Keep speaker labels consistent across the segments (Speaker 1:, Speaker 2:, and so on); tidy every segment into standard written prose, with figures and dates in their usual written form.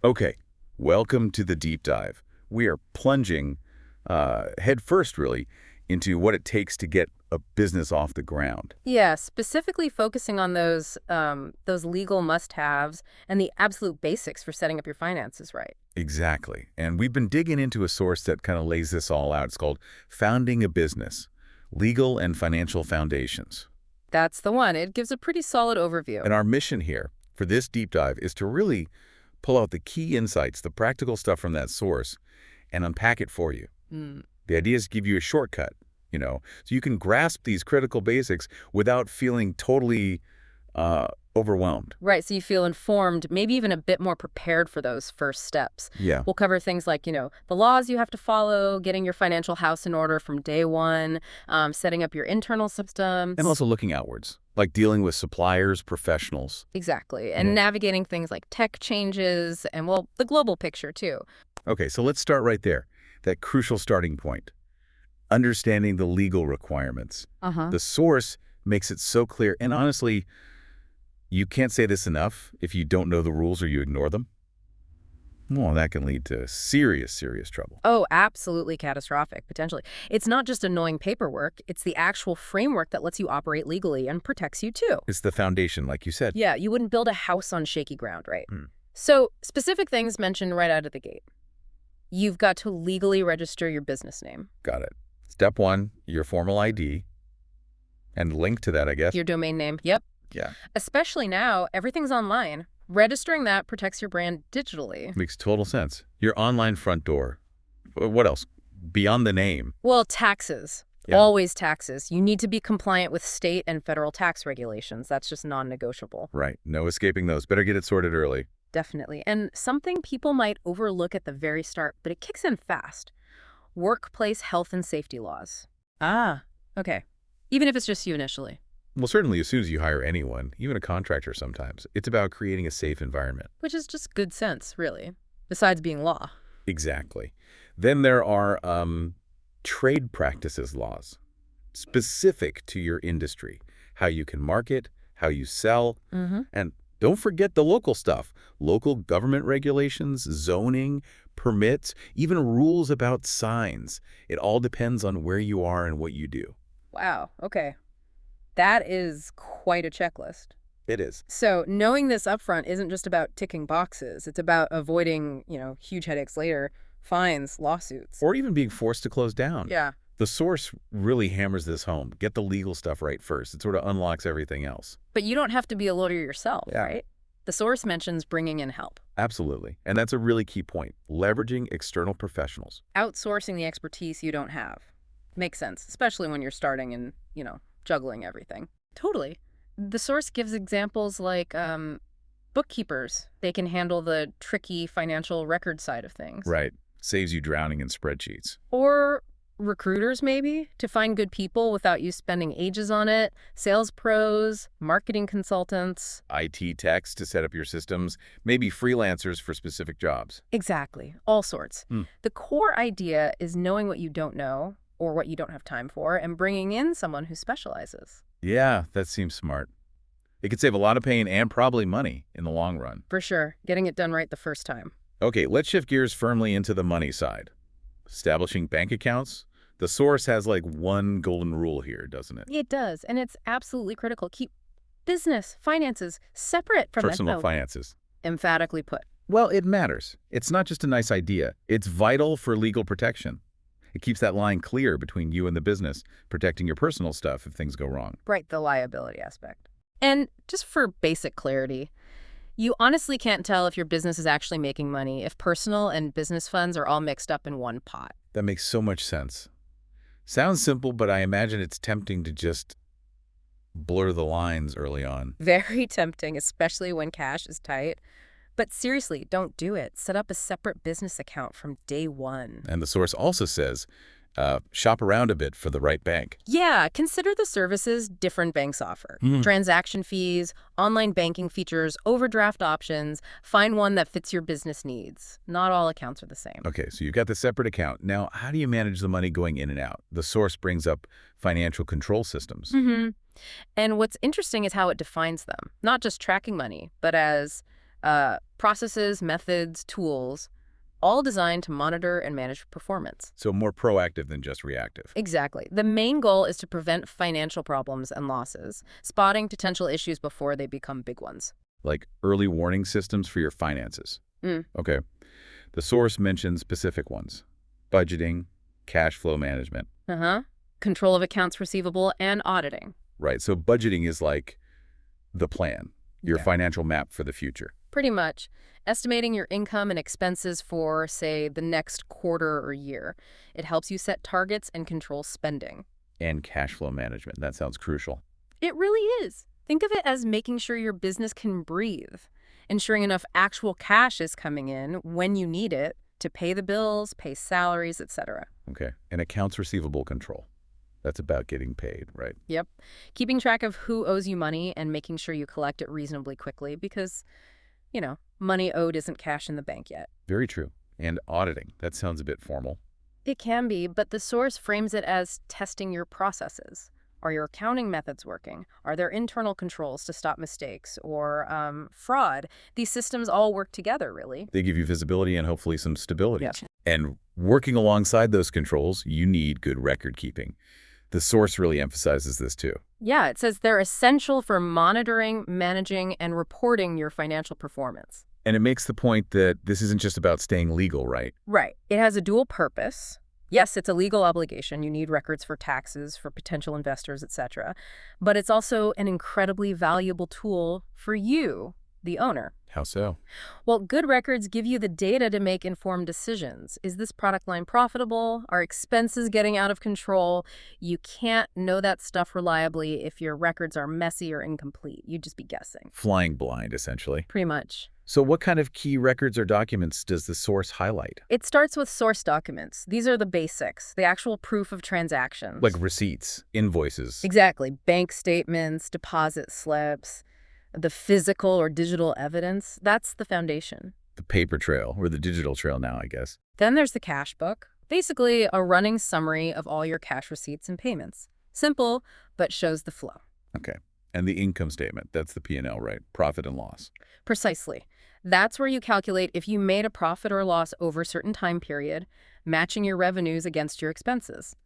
Speaker 1: Okay, welcome to the deep dive. We are plunging head first, really, into what it takes to get a business off the ground.
Speaker 2: Yeah, specifically focusing on those legal must-haves and the absolute basics for setting up your finances right.
Speaker 1: Exactly. And we've been digging into a source that kind of lays this all out. It's called Founding a Business, Legal and Financial Foundations.
Speaker 2: That's the one. It gives a pretty solid overview.
Speaker 1: And our mission here for this deep dive is to really pull out the key insights, the practical stuff from that source, and unpack it for you.
Speaker 2: Mm.
Speaker 1: The idea is to give you a shortcut, so you can grasp these critical basics without feeling totally overwhelmed.
Speaker 2: Right, so you feel informed, maybe even a bit more prepared for those first steps.
Speaker 1: Yeah.
Speaker 2: We'll cover things like, the laws you have to follow, getting your financial house in order from day one, setting up your internal
Speaker 1: And
Speaker 2: systems.
Speaker 1: also looking outwards, like dealing with suppliers, professionals.
Speaker 2: Exactly, and
Speaker 1: Yeah.
Speaker 2: navigating things like tech changes and, well, the global picture, too.
Speaker 1: Okay, so let's start right there, that crucial starting point, understanding the legal requirements.
Speaker 2: Uh-huh.
Speaker 1: The source makes it so clear, and honestly, you can't say this enough if you don't know the rules or you ignore them. Well, that can lead to serious, serious trouble.
Speaker 2: Oh, absolutely catastrophic, potentially. It's not just annoying paperwork, it's the actual framework that lets you operate legally and protects you too.
Speaker 1: It's the foundation, like you said.
Speaker 2: Yeah, you wouldn't build a house on shaky ground, right?
Speaker 1: Hmm.
Speaker 2: So, specific things mentioned right out of the gate. You've got to legally register your business name,
Speaker 1: Got it. Step one, your formal ID, and link to that, I guess.
Speaker 2: your domain name. Yep.
Speaker 1: Yeah,
Speaker 2: Especially now, everything's online. Registering that protects your brand digitally.
Speaker 1: makes total sense. Your online front door. What else? Beyond the name.
Speaker 2: Well, taxes.
Speaker 1: Yeah.
Speaker 2: Always taxes. You need to be compliant with state and federal tax regulations. That's just non-negotiable.
Speaker 1: Right. No escaping those. Better get it sorted early.
Speaker 2: Definitely. And something people might overlook at the very start, but it kicks in fast. Workplace health and safety laws. Ah, okay. Even if it's just you initially.
Speaker 1: Well, certainly as soon as you hire anyone, even a contractor sometimes, it's about creating a safe environment.
Speaker 2: Which is just good sense, really. Besides being law.
Speaker 1: Exactly. Then there are trade practices laws, specific to your industry, how you can market, how you sell,
Speaker 2: Mm-hmm.
Speaker 1: and don't forget the local stuff, local government regulations, zoning, permits, even rules about signs. It all depends on where you are and what you do.
Speaker 2: Wow, okay. That is quite a checklist.
Speaker 1: It is.
Speaker 2: So knowing this upfront isn't just about ticking boxes. It's about avoiding, huge headaches later, fines, lawsuits.
Speaker 1: Or even being forced to close down.
Speaker 2: Yeah.
Speaker 1: The source really hammers this home. Get the legal stuff right first. It sort of unlocks everything else.
Speaker 2: But you don't have to be a lawyer yourself,
Speaker 1: Yeah.
Speaker 2: right? The source mentions bringing in help.
Speaker 1: Absolutely. And that's a really key point. Leveraging external professionals.
Speaker 2: Outsourcing the expertise you don't have. Makes sense, especially when you're starting and, juggling everything. Totally. The source gives examples like bookkeepers. They can handle the tricky financial record side of things.
Speaker 1: Right. Saves you drowning in spreadsheets.
Speaker 2: Or recruiters, maybe, to find good people without you spending ages on it. Sales pros, marketing consultants.
Speaker 1: IT techs to set up your systems. Maybe freelancers for specific jobs.
Speaker 2: Exactly. All sorts.
Speaker 1: Hmm.
Speaker 2: The core idea is knowing what you don't know or what you don't have time for and bringing in someone who specializes.
Speaker 1: Yeah, that seems smart. It could save a lot of pain and probably money in the long run.
Speaker 2: For sure. Getting it done right the first time.
Speaker 1: Okay, let's shift gears firmly into the money side. Establishing bank accounts. The source has like one golden rule here, doesn't it?
Speaker 2: It does. And it's absolutely critical. Keep business, finances separate from
Speaker 1: Personal
Speaker 2: that.
Speaker 1: finances.
Speaker 2: Emphatically put.
Speaker 1: Well, it matters. It's not just a nice idea. It's vital for legal protection. It keeps that line clear between you and the business, protecting your personal stuff if things go wrong.
Speaker 2: Right, the liability aspect. And just for basic clarity, you honestly can't tell if your business is actually making money if personal and business funds are all mixed up in one pot.
Speaker 1: That makes so much sense. Sounds simple, but I imagine it's tempting to just blur the lines early on.
Speaker 2: Very tempting, especially when cash is tight. But seriously, don't do it. Set up a separate business account from day one.
Speaker 1: And the source also says, shop around a bit for the right bank.
Speaker 2: Yeah, consider the services different banks offer. Transaction fees, online banking features, overdraft options. Find one that fits your business needs. Not all accounts are the same.
Speaker 1: Okay, so you've got the separate account. Now, how do you manage the money going in and out? The source brings up financial control systems.
Speaker 2: And what's interesting is how it defines them. Not just tracking money, but as Processes, methods, tools, all designed to monitor and manage performance.
Speaker 1: So more proactive than just reactive.
Speaker 2: Exactly. The main goal is to prevent financial problems and losses, spotting potential issues before they become big ones.
Speaker 1: Like early warning systems for your finances.
Speaker 2: Mm.
Speaker 1: Okay. The source mentions specific ones. Budgeting, cash flow management.
Speaker 2: Control of accounts receivable and auditing.
Speaker 1: Right. So budgeting is like the plan, your
Speaker 2: Yeah.
Speaker 1: financial map for the future.
Speaker 2: Pretty much. Estimating your income and expenses for, say, the next quarter or year. It helps you set targets and control spending.
Speaker 1: And cash flow management. That sounds crucial.
Speaker 2: It really is. Think of it as making sure your business can breathe, ensuring enough actual cash is coming in when you need it to pay the bills, pay salaries, etc.
Speaker 1: Okay. And accounts receivable control. That's about getting paid, right?
Speaker 2: Yep. Keeping track of who owes you money and making sure you collect it reasonably quickly because, money owed isn't cash in the bank yet.
Speaker 1: Very true. And auditing. That sounds a bit formal.
Speaker 2: It can be, but the source frames it as testing your processes. Are your accounting methods working? Are there internal controls to stop mistakes or fraud? These systems all work together, really.
Speaker 1: They give you visibility and hopefully some stability.
Speaker 2: Yep.
Speaker 1: And working alongside those controls, you need good record keeping. The source really emphasizes this too.
Speaker 2: Yeah, it says they're essential for monitoring, managing, and reporting your financial performance.
Speaker 1: And it makes the point that this isn't just about staying legal, right?
Speaker 2: Right. It has a dual purpose. Yes, it's a legal obligation. You need records for taxes, for potential investors, etc. But it's also an incredibly valuable tool for you, the owner.
Speaker 1: How so?
Speaker 2: Well, good records give you the data to make informed decisions. Is this product line profitable? Are expenses getting out of control? You can't know that stuff reliably if your records are messy or incomplete. You'd just be guessing.
Speaker 1: Flying blind, essentially.
Speaker 2: Pretty much.
Speaker 1: So what kind of key records or documents does the source highlight?
Speaker 2: It starts with source documents. These are the basics, the actual proof of transactions.
Speaker 1: Like receipts, invoices.
Speaker 2: Exactly. Bank statements, deposit slips, the physical or digital evidence. That's the foundation.
Speaker 1: The paper trail, or the digital trail now, I guess.
Speaker 2: Then there's the cash book. Basically, a running summary of all your cash receipts and payments. Simple, but shows the flow.
Speaker 1: Okay. And the income statement, that's the P&L, right? Profit and loss.
Speaker 2: Precisely. That's where you calculate if you made a profit or loss over a certain time period, matching your revenues against your expenses.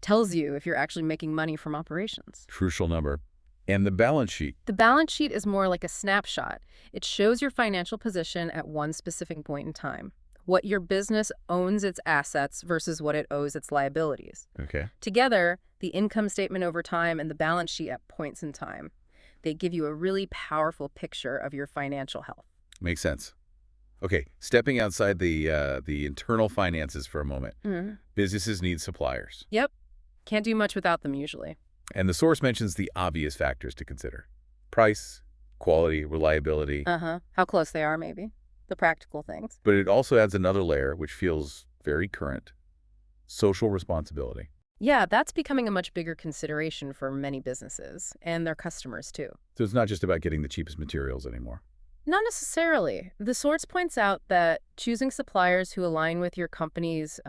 Speaker 2: Tells you if you're actually making money from operations.
Speaker 1: Crucial number. And the balance sheet.
Speaker 2: The balance sheet is more like a snapshot. It shows your financial position at one specific point in time. What your business owns its assets versus what it owes its liabilities.
Speaker 1: Okay.
Speaker 2: Together, the income statement over time and the balance sheet at points in time. They give you a really powerful picture of your financial health.
Speaker 1: Makes sense. Okay, stepping outside the internal finances for a moment. Businesses need suppliers.
Speaker 2: Yep. Can't do much without them usually.
Speaker 1: And the source mentions the obvious factors to consider. Price, quality, reliability.
Speaker 2: How close they are, maybe. The practical things.
Speaker 1: But it also adds another layer, which feels very current. Social responsibility.
Speaker 2: Yeah, that's becoming a much bigger consideration for many businesses and their customers, too.
Speaker 1: So it's not just about getting the cheapest materials anymore.
Speaker 2: Not necessarily. The source points out that choosing suppliers who align with your company's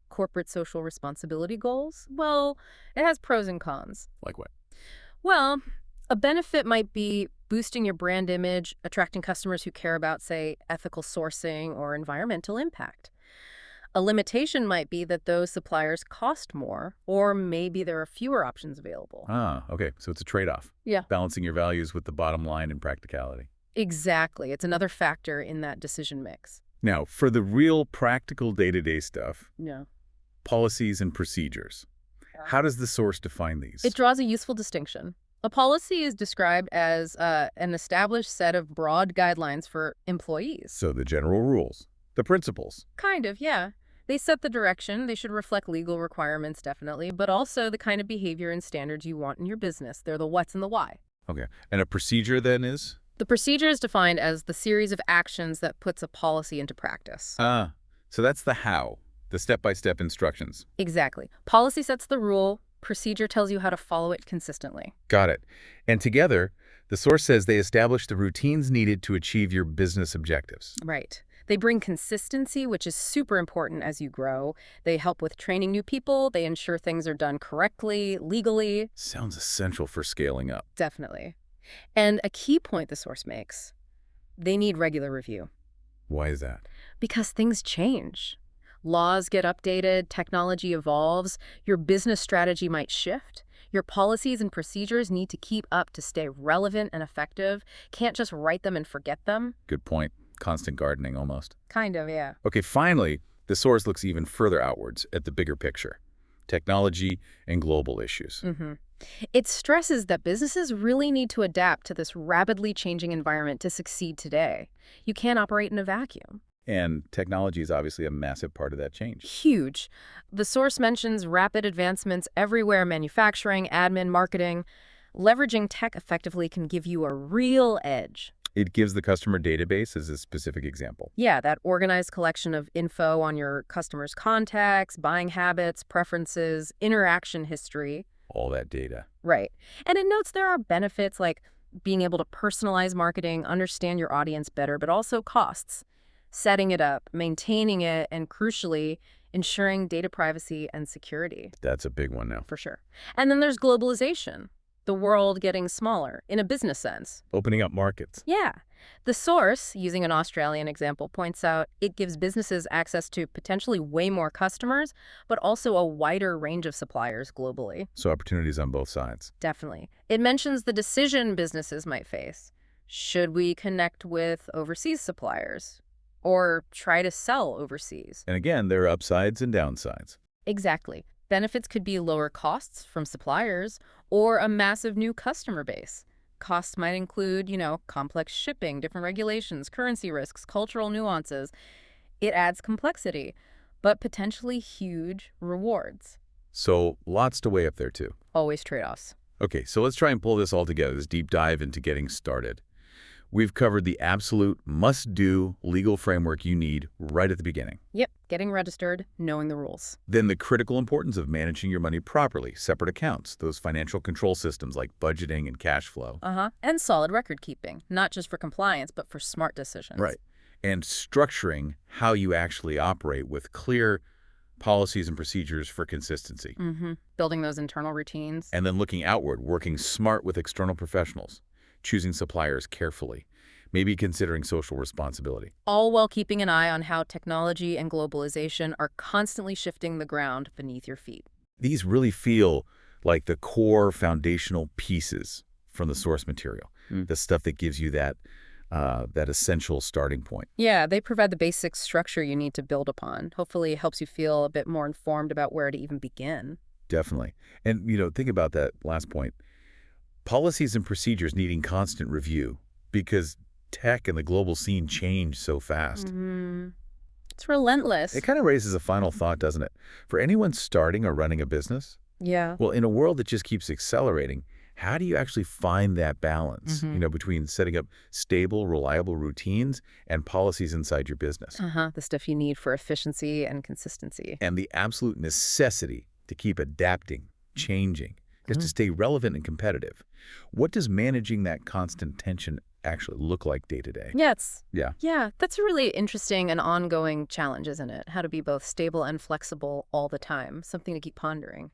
Speaker 2: corporate social responsibility goals, well, it has pros and cons.
Speaker 1: Like what?
Speaker 2: Well, a benefit might be boosting your brand image, attracting customers who care about, say, ethical sourcing or environmental impact. A limitation might be that those suppliers cost more, or maybe there are fewer options available.
Speaker 1: Ah, okay. So it's a trade-off.
Speaker 2: Yeah.
Speaker 1: Balancing your values with the bottom line and practicality.
Speaker 2: Exactly. It's another factor in that decision mix.
Speaker 1: Now, for the real practical day-to-day stuff,
Speaker 2: Yeah.
Speaker 1: policies and procedures. How does the source define these?
Speaker 2: It draws a useful distinction. A policy is described as an established set of broad guidelines for employees.
Speaker 1: So the general rules, the principles.
Speaker 2: Kind of, yeah. They set the direction. They should reflect legal requirements, definitely, but also the kind of behavior and standards you want in your business. They're the what's and the why.
Speaker 1: Okay. And a procedure then is?
Speaker 2: The procedure is defined as the series of actions that puts a policy into practice.
Speaker 1: Ah, so that's the how, the step-by-step instructions.
Speaker 2: Exactly. Policy sets the rule. Procedure tells you how to follow it consistently.
Speaker 1: Got it. And together, the source says they establish the routines needed to achieve your business objectives.
Speaker 2: Right. They bring consistency, which is super important as you grow. They help with training new people. They ensure things are done correctly, legally.
Speaker 1: Sounds essential for scaling up.
Speaker 2: Definitely. And a key point the source makes, They need regular review.
Speaker 1: Why is that?
Speaker 2: Because things change. Laws get updated, technology evolves, your business strategy might shift. Your policies and procedures need to keep up to stay relevant and effective. Can't just write them and forget them.
Speaker 1: Good point. Constant gardening, almost.
Speaker 2: Kind of, yeah.
Speaker 1: Okay, finally, the source looks even further outwards at the bigger picture. Technology and global issues.
Speaker 2: It stresses that businesses really need to adapt to this rapidly changing environment to succeed today. You can't operate in a vacuum.
Speaker 1: And technology is obviously a massive part of that change.
Speaker 2: Huge. The source mentions rapid advancements everywhere: manufacturing, admin, marketing. Leveraging tech effectively can give you a real edge.
Speaker 1: It gives the customer database as a specific example.
Speaker 2: Yeah, that organized collection of info on your customers' contacts, buying habits, preferences, interaction history.
Speaker 1: All that data.
Speaker 2: Right. And it notes there are benefits like being able to personalize marketing, understand your audience better, but also costs. Setting it up, maintaining it, and crucially, ensuring data privacy and security.
Speaker 1: That's a big one now.
Speaker 2: For sure. And then there's globalization. The world getting smaller, in a business sense.
Speaker 1: Opening up markets.
Speaker 2: Yeah. The source, using an Australian example, points out it gives businesses access to potentially way more customers, but also a wider range of suppliers globally.
Speaker 1: So opportunities on both sides.
Speaker 2: Definitely. It mentions the decision businesses might face. Should we connect with overseas suppliers? Or try to sell overseas?
Speaker 1: And again, there are upsides and downsides.
Speaker 2: Exactly. Benefits could be lower costs from suppliers or a massive new customer base. Costs might include, complex shipping, different regulations, currency risks, cultural nuances. It adds complexity, but potentially huge rewards.
Speaker 1: So lots to weigh up there too.
Speaker 2: Always trade-offs.
Speaker 1: Okay, so let's try and pull this all together, this deep dive into getting started. We've covered the absolute must-do legal framework you need right at the beginning.
Speaker 2: Yep, getting registered, knowing the rules.
Speaker 1: Then the critical importance of managing your money properly, separate accounts, those financial control systems like budgeting and cash flow.
Speaker 2: And solid record keeping, not just for compliance, but for smart decisions.
Speaker 1: Right. And structuring how you actually operate with clear policies and procedures for consistency.
Speaker 2: Building those internal routines.
Speaker 1: And then looking outward, working smart with external professionals, choosing suppliers carefully, maybe considering social responsibility.
Speaker 2: All while keeping an eye on how technology and globalization are constantly shifting the ground beneath your feet.
Speaker 1: These really feel like the core foundational pieces from the source material, the stuff that gives you that essential starting point.
Speaker 2: Yeah, they provide the basic structure you need to build upon. Hopefully it helps you feel a bit more informed about where to even begin.
Speaker 1: Definitely. And, think about that last point. Policies and procedures needing constant review because tech and the global scene change so fast.
Speaker 2: It's relentless.
Speaker 1: It kind of raises a final thought, doesn't it? For anyone starting or running a business,
Speaker 2: Yeah.
Speaker 1: well, in a world that just keeps accelerating, how do you actually find that balance, between setting up stable, reliable routines and policies inside your business?
Speaker 2: The stuff you need for efficiency and consistency.
Speaker 1: And the absolute necessity to keep adapting, changing, just to stay relevant and competitive. What does managing that constant tension actually look like day to day?
Speaker 2: Yeah, that's a really interesting and ongoing challenge, isn't it? How to be both stable and flexible all the time. Something to keep pondering.